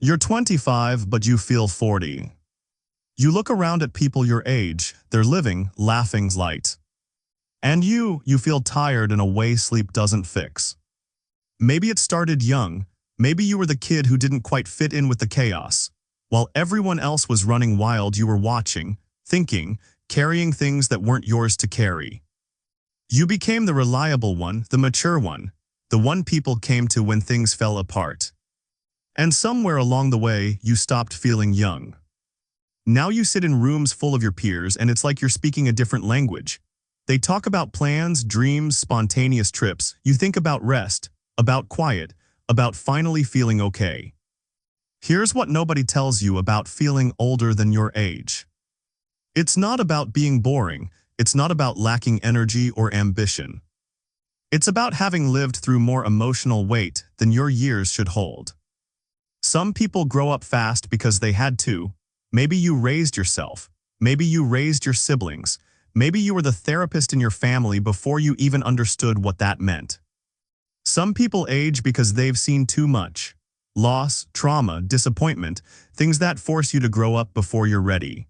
You're 25, but you feel 40. You look around at people your age, they're living, laughing light. And you feel tired in a way sleep doesn't fix. Maybe it started young, maybe you were the kid who didn't quite fit in with the chaos. While everyone else was running wild, you were watching, thinking, carrying things that weren't yours to carry. You became the reliable one, the mature one, the one people came to when things fell apart. And somewhere along the way, you stopped feeling young. Now you sit in rooms full of your peers and it's like you're speaking a different language. They talk about plans, dreams, spontaneous trips. You think about rest, about quiet, about finally feeling okay. Here's what nobody tells you about feeling older than your age. It's not about being boring. It's not about lacking energy or ambition. It's about having lived through more emotional weight than your years should hold. Some people grow up fast because they had to. Maybe you raised yourself. Maybe you raised your siblings. Maybe you were the therapist in your family before you even understood what that meant. Some people age because they've seen too much. Loss, trauma, disappointment, things that force you to grow up before you're ready.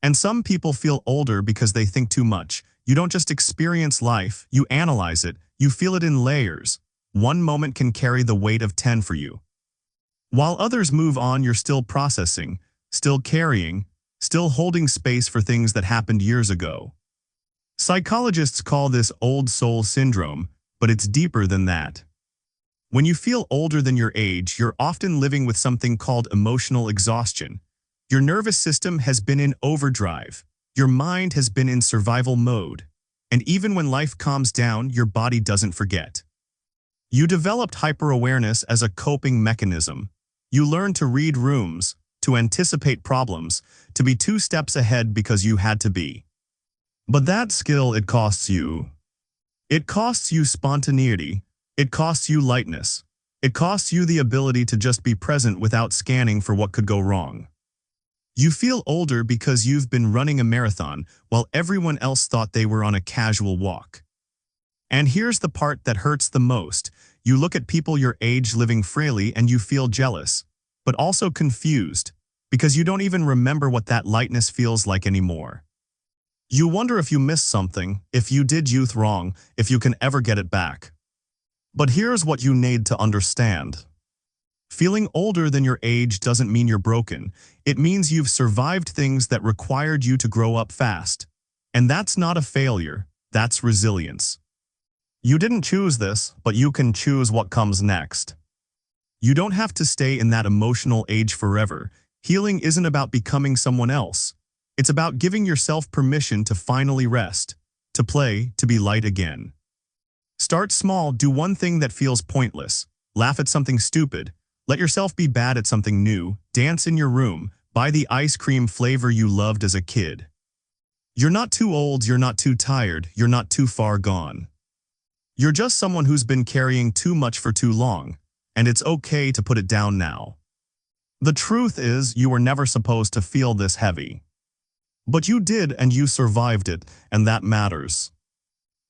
And some people feel older because they think too much. You don't just experience life, you analyze it, you feel it in layers. One moment can carry the weight of 10 for you. While others move on, you're still processing, still carrying, still holding space for things that happened years ago. Psychologists call this old soul syndrome, but it's deeper than that. When you feel older than your age, you're often living with something called emotional exhaustion. Your nervous system has been in overdrive. Your mind has been in survival mode. And even when life calms down, your body doesn't forget. You developed hyper-awareness as a coping mechanism. You learned to read rooms, to anticipate problems, to be 2 steps ahead because you had to be. But that skill, it costs you. It costs you spontaneity. It costs you lightness. It costs you the ability to just be present without scanning for what could go wrong. You feel older because you've been running a marathon while everyone else thought they were on a casual walk. And here's the part that hurts the most. You look at people your age living freely and you feel jealous, but also confused, because you don't even remember what that lightness feels like anymore. You wonder if you missed something, if you did youth wrong, if you can ever get it back. But here's what you need to understand. Feeling older than your age doesn't mean you're broken. It means you've survived things that required you to grow up fast. And that's not a failure, that's resilience. You didn't choose this, but you can choose what comes next. You don't have to stay in that emotional age forever. Healing isn't about becoming someone else. It's about giving yourself permission to finally rest, to play, to be light again. Start small, do one thing that feels pointless. Laugh at something stupid. Let yourself be bad at something new. Dance in your room. Buy the ice cream flavor you loved as a kid. You're not too old, you're not too tired, you're not too far gone. You're just someone who's been carrying too much for too long, and it's okay to put it down now. The truth is, you were never supposed to feel this heavy. But you did, and you survived it, and that matters.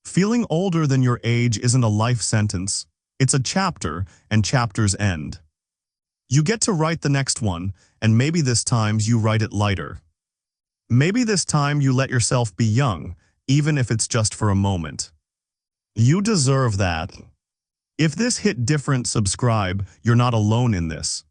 Feeling older than your age isn't a life sentence. It's a chapter, and chapters end. You get to write the next one, and maybe this time you write it lighter. Maybe this time you let yourself be young, even if it's just for a moment. You deserve that. If this hit different, subscribe. You're not alone in this.